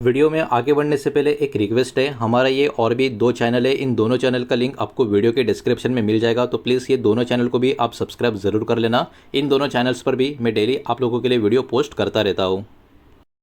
Video में आगे बढ़ने से पहले एक रिक्वेस्ट है। हमारा ये और भी दो चैनल है, इन दोनों चैनल का लिंक आपको वीडियो के डिस्क्रिप्शन में मिल जाएगा, तो प्लीज़ ये दोनों चैनल को भी आप सब्सक्राइब ज़रूर कर लेना। इन दोनों चैनल्स पर भी मैं डेली आप लोगों के लिए वीडियो पोस्ट करता रहता हूँ।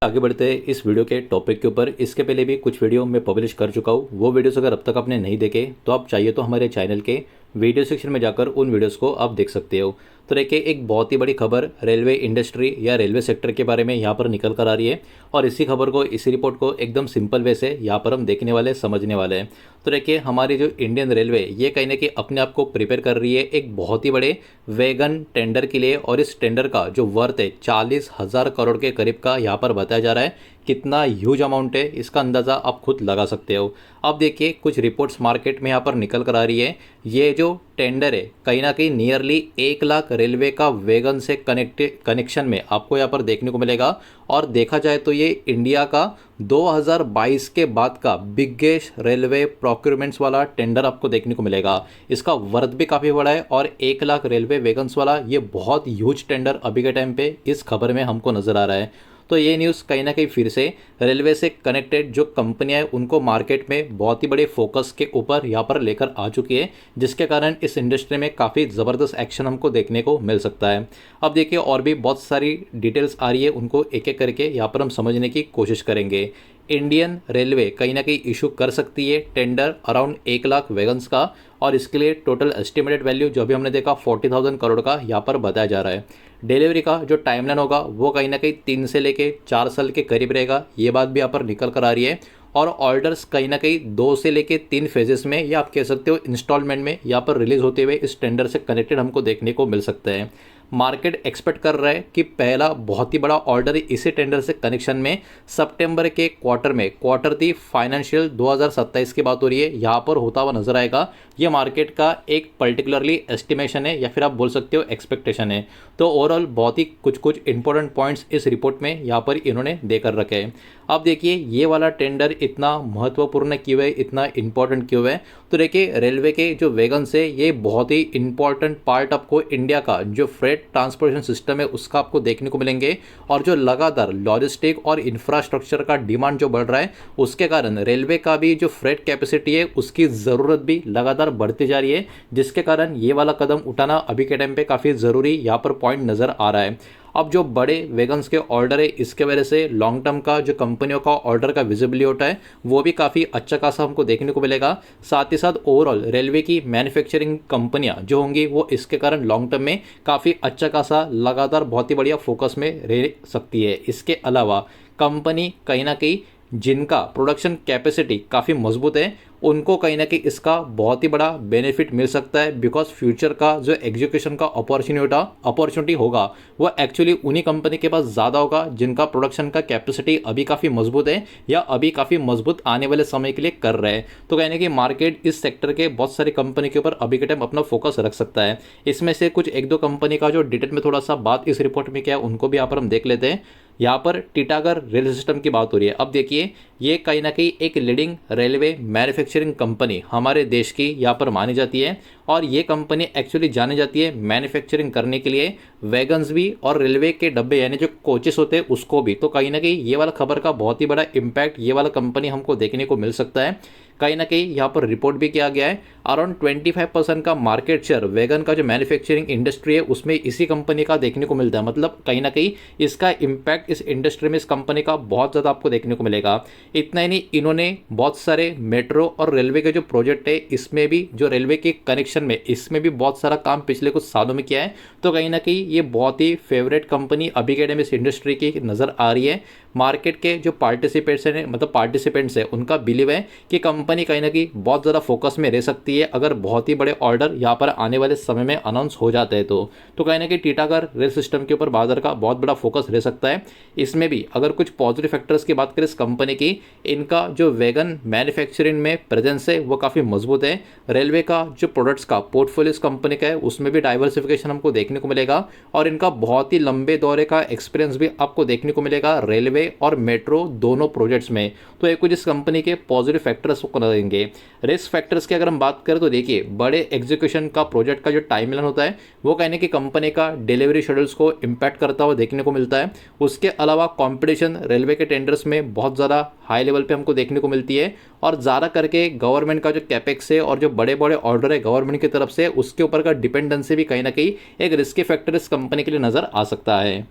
आगे बढ़ते हैं इस वीडियो के टॉपिक के ऊपर। इसके पहले भी कुछ वीडियो मैं पब्लिश कर चुका हूँ, वो वीडियोस अगर अब तक आपने नहीं देखे तो आप चाहिए तो हमारे चैनल के वीडियो सेक्शन में जाकर उन वीडियोस को आप देख सकते हो। तो देखिए, एक बहुत ही बड़ी खबर रेलवे इंडस्ट्री या रेलवे सेक्टर के बारे में यहाँ पर निकल कर आ रही है, और इसी खबर को, इसी रिपोर्ट को एकदम सिंपल वे से यहाँ पर हम देखने वाले, समझने वाले हैं। तो देखिए, हमारी जो इंडियन रेलवे ये कहीं ना कहीं अपने आप को प्रिपेयर कर रही है एक बहुत ही बड़े वैगन टेंडर के लिए, और इस टेंडर का जो वर्थ है 40,000 करोड़ के करीब का यहाँ पर बताया जा रहा है। कितना ह्यूज अमाउंट है इसका अंदाज़ा आप खुद लगा सकते हो। अब देखिए, कुछ रिपोर्ट्स मार्केट में यहाँ पर निकल कर आ रही है। ये जो टेंडर है कहीं ना कहीं नियरली 1 लाख रेलवे का वैगन से कनेक्शन में आपको यहाँ पर देखने को मिलेगा। और देखा जाए तो ये इंडिया का 2022 के बाद का बिगेस्ट रेलवे प्रोक्योरमेंट्स वाला टेंडर आपको देखने को मिलेगा। इसका वर्थ भी काफ़ी बड़ा है, और 1 लाख रेलवे वैगन्स वाला ये बहुत ह्यूज टेंडर अभी के टाइम पे इस खबर में हमको नज़र आ रहा है। तो ये न्यूज़ कहीं ना कहीं फिर से रेलवे से कनेक्टेड जो कंपनियां हैं उनको मार्केट में बहुत ही बड़े फोकस के ऊपर यहाँ पर लेकर आ चुकी है, जिसके कारण इस इंडस्ट्री में काफ़ी ज़बरदस्त एक्शन हमको देखने को मिल सकता है। अब देखिए, और भी बहुत सारी डिटेल्स आ रही है, उनको एक एक करके यहाँ पर हम समझने की कोशिश करेंगे। इंडियन रेलवे कहीं ना कहीं इशू कर सकती है टेंडर अराउंड 1 लाख वैगन्स का, और इसके लिए टोटल एस्टिमेटेड वैल्यू जो भी हमने देखा 40,000 करोड़ का यहाँ पर बताया जा रहा है। डिलीवरी का जो टाइमलाइन होगा वो कहीं ना कहीं 3 से लेके 4 साल के करीब रहेगा, ये बात भी यहाँ पर निकल कर आ रही है। और ऑर्डर्स कहीं ना कहीं 2 से लेके 3 फेजेस में, या आप कह सकते हो इंस्टॉलमेंट में, यहाँ पर रिलीज होते हुए इस टेंडर से कनेक्टेड हमको देखने को मिल सकते हैं। मार्केट एक्सपेक्ट कर रहा है कि पहला बहुत ही बड़ा ऑर्डर इसी टेंडर से कनेक्शन में सितंबर के क्वार्टर में, क्वार्टर 3 फाइनेंशियल 2027 की बात हो रही है, यहाँ पर होता हुआ नजर आएगा। ये मार्केट का एक पर्टिकुलरली एस्टिमेशन है, या फिर आप बोल सकते हो एक्सपेक्टेशन है। तो ओवरऑल बहुत ही कुछ इंपॉर्टेंट पॉइंट्स इस रिपोर्ट में यहाँ पर इन्होंने देकर रखे हैं। अब देखिए, ये वाला टेंडर इतना महत्वपूर्ण क्यों है, इतना इंपॉर्टेंट क्यों है? तो देखिए, रेलवे के जो वैगन्स है ये बहुत ही इंपॉर्टेंट पार्ट आपको इंडिया का जो फ्रेट ट्रांसपोर्टेशन सिस्टम है उसका आपको देखने को मिलेंगे। और जो लगातार लॉजिस्टिक और इंफ्रास्ट्रक्चर का डिमांड जो बढ़ रहा है, उसके कारण रेलवे का भी जो फ्रेट कैपेसिटी है उसकी ज़रूरत भी लगातार बढ़ती जा रही है, जिसके कारण ये वाला कदम उठाना अभी के टाइम पे काफ़ी ज़रूरी यहाँ पर पॉइंट नज़र आ रहा है। अब जो बड़े वैगन्स के ऑर्डर है, इसके वजह से लॉन्ग टर्म का जो कंपनियों का ऑर्डर का विजिबिलिटी होता है वो भी काफ़ी अच्छा खासा हमको देखने को मिलेगा। साथ ही साथ ओवरऑल रेलवे की मैन्युफैक्चरिंग कंपनियां जो होंगी वो इसके कारण लॉन्ग टर्म में काफ़ी अच्छा खासा लगातार बहुत ही बढ़िया फोकस में रह सकती है। इसके अलावा कंपनी कहीं ना कहीं जिनका प्रोडक्शन कैपेसिटी काफ़ी मजबूत है उनको कहीं ना कहीं इसका बहुत ही बड़ा बेनिफिट मिल सकता है, बिकॉज फ्यूचर का जो एग्जीक्यूशन का अपॉर्चुनिटी होगा वो एक्चुअली उन्हीं कंपनी के पास ज़्यादा होगा जिनका प्रोडक्शन का कैपेसिटी अभी काफ़ी मजबूत है, या अभी काफ़ी मजबूत आने वाले समय के लिए कर रहे हैं। तो कहने की मार्केट इस सेक्टर के बहुत सारी कंपनी के ऊपर अभी के टाइम अपना फोकस रख सकता है। इसमें से कुछ एक दो कंपनी का जो डिटेल में थोड़ा सा बात इस रिपोर्ट में क्या है उनको भी यहाँ पर हम देख लेते हैं। यहाँ पर टीटागढ़ रेल सिस्टम की बात हो रही है। अब देखिए, ये कहीं ना कहीं एक लीडिंग रेलवे मैन्युफैक्चरिंग कंपनी हमारे देश की यहाँ पर मानी जाती है, और ये कंपनी एक्चुअली जानी जाती है मैन्युफैक्चरिंग करने के लिए वैगन्स भी, और रेलवे के डब्बे यानी जो कोचेस होते हैं उसको भी। तो कहीं ना कहीं ये वाला खबर का बहुत ही बड़ा इम्पैक्ट ये वाला कंपनी हमको देखने को मिल सकता है। कहीं ना कहीं यहाँ पर रिपोर्ट भी किया गया है अराउंड 25% का मार्केट शेयर वैगन का जो मैन्युफैक्चरिंग इंडस्ट्री है उसमें इसी कंपनी का देखने को मिलता है। मतलब कहीं ना कहीं इसका इम्पैक्ट इस इंडस्ट्री में इस कंपनी का बहुत ज़्यादा आपको देखने को मिलेगा। इतना ही नहीं, इन्होंने बहुत सारे मेट्रो और रेलवे के जो प्रोजेक्ट है इसमें भी, जो रेलवे के कनेक्शन में, इसमें भी बहुत सारा काम पिछले कुछ सालों में किया है। तो कहीं ना कहीं ये बहुत ही फेवरेट कंपनी अभी के टाइम इस इंडस्ट्री की नज़र आ रही है। मार्केट के जो पार्टिसिपेंट्स हैं उनका बिलीव है कि कंपनी कहीं ना कहीं बहुत ज़्यादा फोकस में रह सकती है अगर बहुत ही बड़े ऑर्डर यहाँ पर आने वाले समय में अनाउंस हो जाते हैं। तो कहीं ना कहीं टीटागढ़ रेल सिस्टम के ऊपर बाजार का बहुत बड़ा फोकस रह सकता है। इसमें भी अगर कुछ पॉजिटिव फैक्टर्स की बात करें इस कंपनी की, इनका जो वैगन मैन्युफैक्चरिंग में प्रेजेंस है वो काफ़ी मजबूत है। रेलवे का जो प्रोडक्ट्स का पोर्टफोलियो इस कंपनी का है उसमें भी डाइवर्सिफिकेशन हमको देखने को मिलेगा, और इनका बहुत ही लंबे दौरे का एक्सपीरियंस भी आपको देखने को मिलेगा रेलवे और मेट्रो दोनों प्रोजेक्ट्स में। तो ये कुछ इस कंपनी के पॉजिटिव फैक्टर्स को देंगे। रिस्क फैक्टर्स की अगर हम बात करें तो देखिए, बड़े एग्जीक्यूशन का प्रोजेक्ट का जो टाइमलाइन होता है वो कहने की कंपनी का डिलीवरी शेड्यूल्स को इम्पैक्ट करता हुआ देखने को मिलता है। उसके अलावा कंपटीशन रेलवे के टेंडर्स में बहुत ज़्यादा हाई लेवल पे हमको देखने को मिलती है और ज़्यादा करके गवर्नमेंट का जो कैपेक्स है और जो बड़े बड़े ऑर्डर है गवर्नमेंट की तरफ से उसके ऊपर का डिपेंडेंसी भी कहीं ना कहीं एक रिस्की फैक्टर इस कंपनी के लिए नज़र आ सकता है।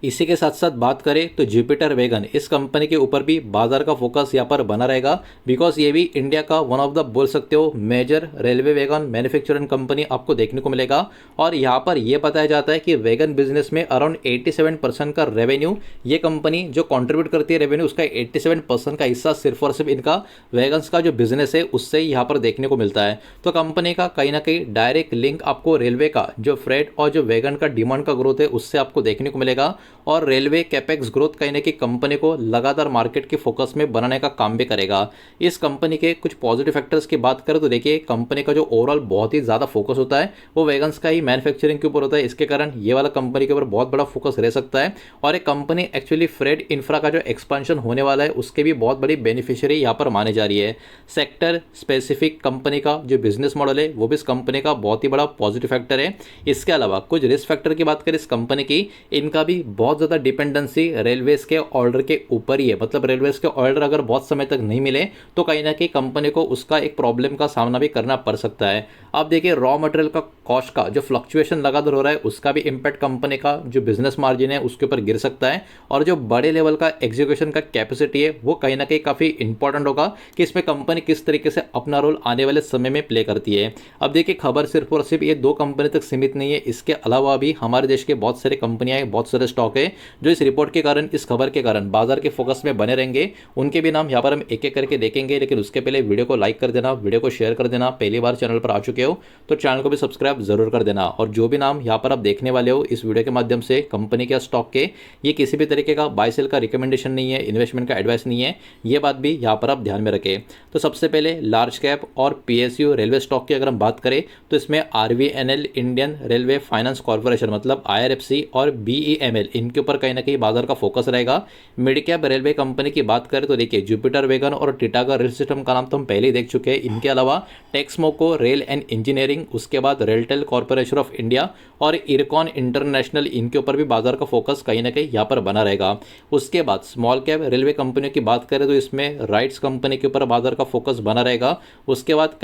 इसी के साथ साथ बात करें तो जुपिटर वैगन इस कंपनी के ऊपर भी बाजार का फोकस यहाँ पर बना रहेगा, बिकॉज ये भी इंडिया का वन ऑफ द बोल सकते हो major railway wagon manufacturing company आपको देखने को मिलेगा। और यहाँ पर यह बताया जाता है कि वैगन बिजनेस में अराउंड 87% का रेवेन्यू ये कंपनी जो कंट्रीब्यूट करती है रेवेन्यू उसका 87% का हिस्सा सिर्फ और सिर्फ इनका वैगन्स का जो बिजनेस है उससे यहाँ पर देखने को मिलता है। तो कंपनी का कहीं ना कहीं डायरेक्ट लिंक आपको रेलवे का जो फ्रेट और जो वैगन का डिमांड का ग्रोथ है उससे आपको देखने को मिलेगा। और रेलवे कैपेक्स ग्रोथ कहीं ना कहीं कंपनी को लगातार मार्केट के फोकस में बनाने का काम भी करेगा। इस कंपनी के कुछ पॉजिटिव फैक्टर्स की बात करें तो देखिए कंपनी का जो ओवरऑल बहुत ही ज़्यादा फोकस होता है वो वैगन्स का ही मैन्युफैक्चरिंग के ऊपर होता है, इसके कारण ये वाला कंपनी के ऊपर बहुत बड़ा फोकस रह सकता है। और एक कंपनी एक्चुअली फ्रेट इंफ्रा का जो एक्सपेंशन होने वाला है उसके भी बहुत बड़ी बेनिफिशियरी यहाँ पर मानी जा रही है। सेक्टर स्पेसिफिक कंपनी का जो बिजनेस मॉडल है वो भी इस कंपनी का बहुत ही बड़ा पॉजिटिव फैक्टर है। इसके अलावा कुछ रिस्क फैक्टर की बात करें इस कंपनी की, इनका भी बहुत ज़्यादा डिपेंडेंसी रेलवेज के ऑर्डर के ऊपर ही है, मतलब रेलवेज के ऑर्डर अगर बहुत समय तक नहीं मिले तो कहीं ना कहीं कंपनी को उसका एक प्रॉब्लम का सामना भी करना पड़ सकता है। अब देखिए रॉ मटेरियल का कॉस्ट का जो फ्लक्चुएशन लगातार हो रहा है उसका भी इम्पैक्ट कंपनी का जो बिजनेस मार्जिन है उसके ऊपर गिर सकता है। और जो बड़े लेवल का एग्जीक्यूशन का कैपेसिटी है वो कहीं ना कहीं काफ़ी इंपॉर्टेंट होगा कि इसमें कंपनी किस तरीके से अपना रोल आने वाले समय में प्ले करती है। अब देखिए खबर सिर्फ और सिर्फ ये दो कंपनी तक सीमित नहीं है, इसके अलावा भी हमारे देश के बहुत सारे कंपनियां हैं, बहुत सारे स्टॉक है जो इस रिपोर्ट के कारण इस खबर के कारण बाजार के फोकस में बने रहेंगे। उनके भी नाम यहाँ पर हम एक एक करके देखेंगे, लेकिन उसके पहले वीडियो को लाइक कर देना, वीडियो को शेयर कर देना। पहली बार चैनल पर आ चुके हो तो चैनल को भी सब्सक्राइब जरूर कर देना। और जो भी नाम यहाँ पर आप देखने वाले हो इस वीडियो के माध्यम से कंपनी के स्टॉक के, ये किसी भी तरीके का बाय सेल का रिकमेंडेशन नहीं है, इन्वेस्टमेंट का एडवाइस नहीं है, ये बात भी यहाँ पर आप ध्यान में रखें। तो सबसे पहले लार्ज कैप और पीएसयू रेलवे स्टॉक की अगर हम बात करें तो इसमें RVNL Indian railway finance corporation मतलब आईआरएफसी और बीईएमएल इनके ऊपर कहीं ना कहीं बाजार का फोकस रहेगा। मिड कैप रेलवे कंपनी की बात करें तो देखिए जुपिटर वैगन और टिटागा रेल सिस्टम का नाम तो हम पहले ही देख चुके हैं। इनके अलावा टेक्समोको रेल एंड इंजीनियरिंग, उसके बाद रेलटेल कॉर्पोरेशन ऑफ इंडिया और इरकॉन इंटरनेशनल, इनके ऊपर भी बाजार का फोकस कहीं ना कहीं यहाँ पर बना रहेगा। उसके बाद स्मॉल कैप रेलवे कंपनियों की बात करें तो इसमें राइट्स कंपनी के ऊपर बाजार का फोकस बना रहेगा। उसके बाद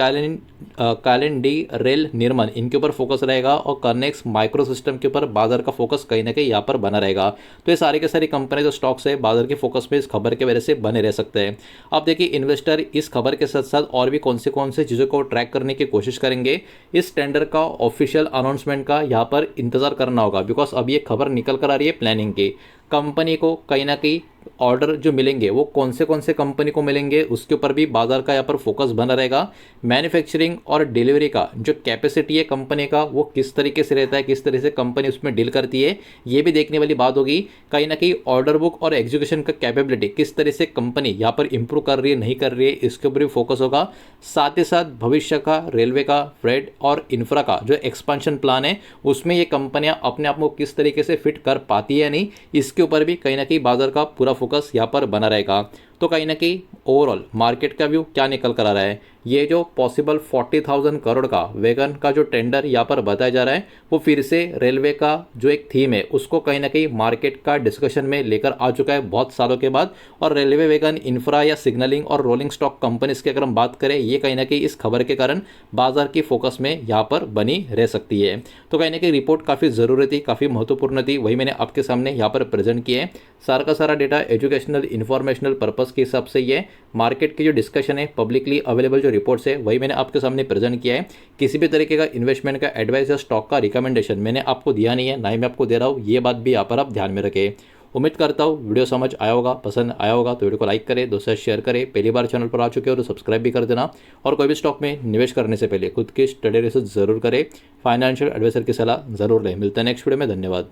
कैलेंडी रेल निर्माण इनके ऊपर फोकस रहेगा और कनेक्स माइक्रो सिस्टम के ऊपर बाजार का फोकस कहीं ना कहीं यहाँ पर बना रहेगा। तो ये सारे के सारी कंपनी जो स्टॉक्स है बाजार के फोकस में इस खबर के वजह से बने रह सकते हैं। अब देखिए इन्वेस्टर इस खबर के साथ साथ और भी कौन से चीज़ों को ट्रैक करने की कोशिश करेंगे, इस टेंडर का ऑफिशियल अनाउंसमेंट का यहाँ पर इंतजार करना होगा, बिकॉज अब ये खबर निकल कर आ रही है प्लानिंग की। कंपनी को कहीं ना कहीं ऑर्डर जो मिलेंगे वो कौन से कंपनी को मिलेंगे उसके ऊपर भी बाजार का यहाँ पर फोकस बना रहेगा। मैन्युफैक्चरिंग और डिलीवरी का जो कैपेसिटी है कंपनी का वो किस तरीके से रहता है, किस तरह से कंपनी उसमें डील करती है, ये भी देखने वाली बात होगी। कहीं ना कहीं ऑर्डर बुक और एग्जीक्यूशन का कैपेबिलिटी किस तरह से कंपनी यहाँ पर इंप्रूव कर रही है नहीं कर रही है इसके ऊपर भी फोकस होगा। साथ ही साथ भविष्य का रेलवे का फ्रेट और इंफ्रा का जो एक्सपेंशन प्लान है उसमें ये कंपनियां अपने आप को किस तरीके से फिट कर पाती है या नहीं, इसके ऊपर भी कहीं ना कहीं बाजार का पूरा फोकस यहाँ पर बना रहेगा। तो कहीं ना कहीं ओवरऑल मार्केट का व्यू क्या निकल कर आ रहा है, ये जो पॉसिबल 40,000 करोड़ का वैगन का जो टेंडर यहाँ पर बताया जा रहा है वो फिर से रेलवे का जो एक थीम है उसको कहीं ना कहीं मार्केट का डिस्कशन में लेकर आ चुका है बहुत सालों के बाद। और रेलवे वैगन इंफ्रा या सिग्नलिंग और रोलिंग स्टॉक कंपनीज की अगर हम बात करें ये कहीं ना कहीं इस खबर के कारण बाजार की फोकस में यहाँ पर बनी रह सकती है। तो कहीं ना कहीं रिपोर्ट काफ़ी ज़रूरी थी, काफ़ी महत्वपूर्ण थी, वही मैंने आपके सामने यहाँ पर प्रेजेंट किया है। सारा का सारा डेटा एजुकेशनल इन्फॉर्मेशनल पर्पज़ के हिसाब से ये मार्केट की जो डिस्कशन है पब्लिकली अवेलेबल जो रिपोर्ट्स है वही मैंने आपके सामने प्रेजेंट किया है। किसी भी तरीके का इन्वेस्टमेंट का एडवाइस या स्टॉक का रिकमेंडेशन मैंने आपको दिया नहीं है, ना ही मैं आपको दे रहा हूँ, ये बात भी यहाँ पर आप ध्यान में रखें। उम्मीद करता हूँ वीडियो समझ आया होगा, पसंद आया होगा तो वीडियो को लाइक करें, दोस्तों से शेयर करें। पहली बार चैनल पर आ चुके हो तो सब्सक्राइब भी कर देना। और कोई भी स्टॉक में निवेश करने से पहले खुद की स्टडी रिसर्च जरूर करें, फाइनेंशियल एडवाइजर की सलाह जरूर लें। मिलते हैं नेक्स्ट वीडियो में, धन्यवाद।